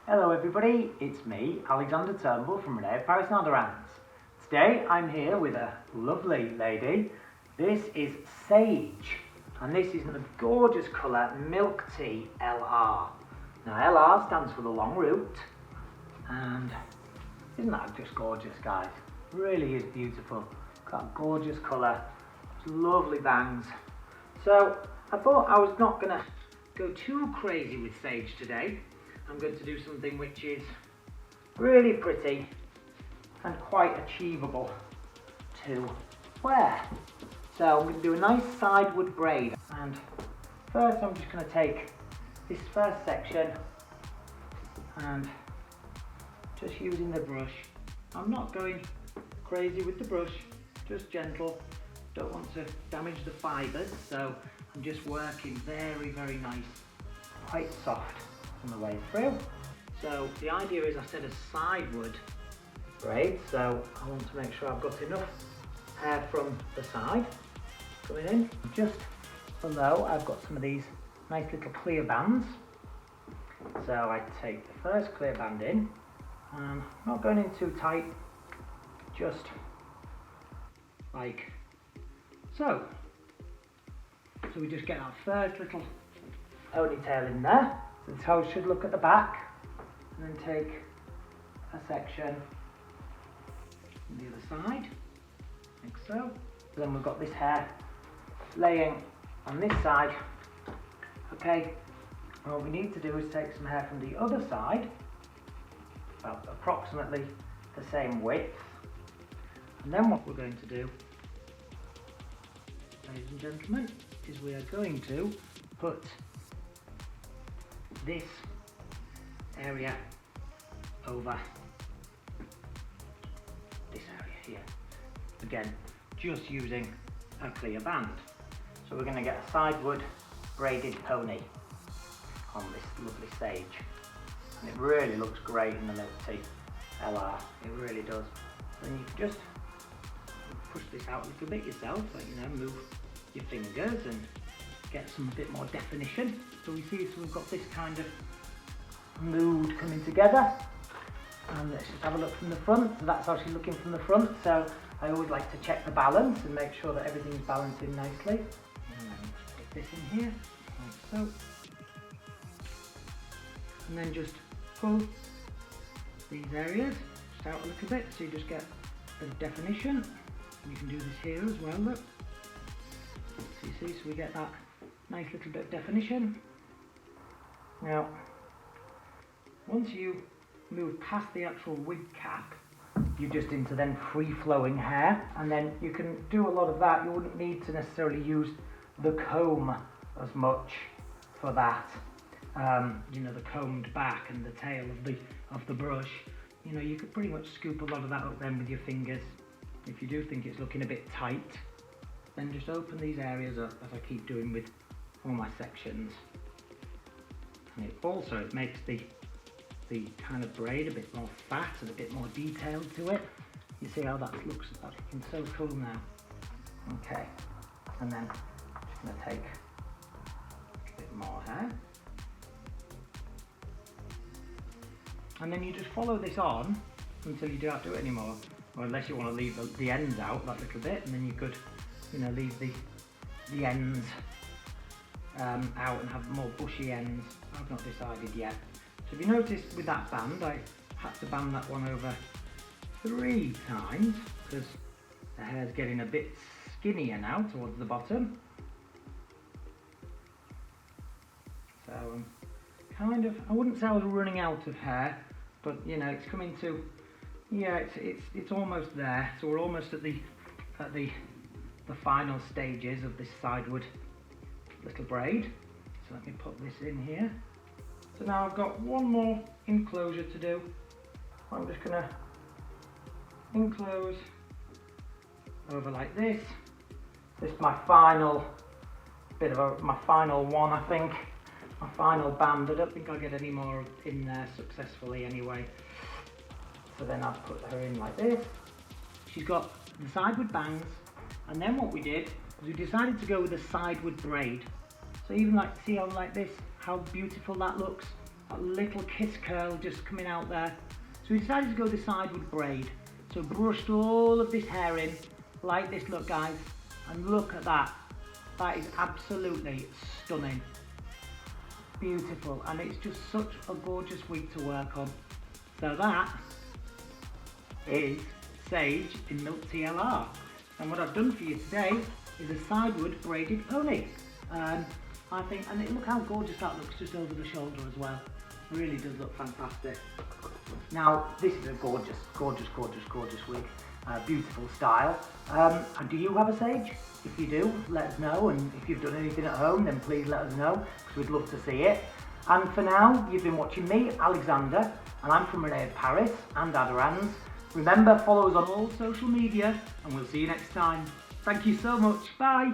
Hello everybody, it's me, Alexander Turnbull from René, Paris and Aderans. Today I'm here with a lovely lady. This is Sage, and this is the gorgeous colour Milk Tea LR. Now LR stands for the long root, and isn't that just gorgeous, guys? Really is beautiful. Got a gorgeous colour, lovely bangs. So I thought I was not going to go too crazy with Sage today. I'm going to do something which is really pretty and quite achievable to wear. So I'm going to do a nice sideward braid, and first I'm just going to take this first section and just using the brush. I'm not going crazy with the brush, just gentle. Don't want to damage the fibres, so I'm just working very nice, quite soft on the way through. So the idea is I said a sideward braid, so I want to make sure I've got enough hair from the side coming in. Just below I've got some of these nice little clear bands. So I take the first clear band in, and I'm not going in too tight, just like so. So we just get our first little ponytail in there. That's how it should look at the back, and then take a section on the other side, like so. Then we've got this hair laying on this side. Okay, and what we need to do is take some hair from the other side, about approximately the same width, and then what we're going to do, ladies and gentlemen, is we are going to put this area over this area here. Again, just using a clear band. So we're going to get a sideward braided pony on this lovely Sage. And it really looks great in the Milk Tea LR. It really does. Then you can just push this out a little bit yourself, like, you know, move your fingers and get some bit more definition. So we see, so we've got this kind of mood coming together. And let's just have a look from the front. So that's how she's looking from the front. So I always like to check the balance and make sure that everything is balancing nicely. And then put this in here, like so. And then just pull these areas just out a little bit, so you just get a bit of definition. And you can do this here as well, look. So you see, so we get that nice little bit of definition. Now, once you move past the actual wig cap, you're just into then free-flowing hair, and then you can do a lot of that. You wouldn't need to necessarily use the comb as much for that. You know, the combed back and the tail of the brush. You know, you could pretty much scoop a lot of that up then with your fingers. If you do think it's looking a bit tight, then just open these areas up, as I keep doing with all my sections. And it makes the kind of braid a bit more fat and a bit more detailed to it. You see how that looks? That's looking so cool now. Okay, and then I'm just going to take a bit more hair. And then you just follow this on until you don't do it anymore. Or unless you want to leave the ends out that little bit, and then you could, you know, leave the ends out and have more bushy ends. I've not decided yet. So if you notice with that band, I had to band that one over 3 times because the hair's getting a bit skinnier now towards the bottom. So kind of, I wouldn't say I was running out of hair, but you know, it's coming to, yeah, it's almost there. So we're almost at the final stages of this sideward little braid. So let me put this in here. So now I've got one more enclosure to do. I'm just going to enclose over like this. This is my final my final one, I think. My final band. I don't think I'll get any more in there successfully anyway. So then I'll put her in like this. She's got the sideward bangs, and then what we did was we decided to go with a sideward braid. So even like, see how like this, how beautiful that looks That little kiss curl just coming out there. So we decided to go the sideward braid. So brushed all of this hair in, like this, look guys, and look at that. That is absolutely stunning. Beautiful, and it's just such a gorgeous wig to work on. So that is Sage in Milk TLR. And what I've done for you today is a sideward braided pony. I think, and look how gorgeous that looks just over the shoulder as well. Really does look fantastic. Now, this is a gorgeous, gorgeous, gorgeous, gorgeous wig. Beautiful style. And do you have a Sage? If you do, let us know, and if you've done anything at home, then please let us know, because we'd love to see it. And for now, you've been watching me, Alexander, and I'm from René Paris and Aderans. Remember, follow us on all social media, and we'll see you next time. Thank you so much. Bye.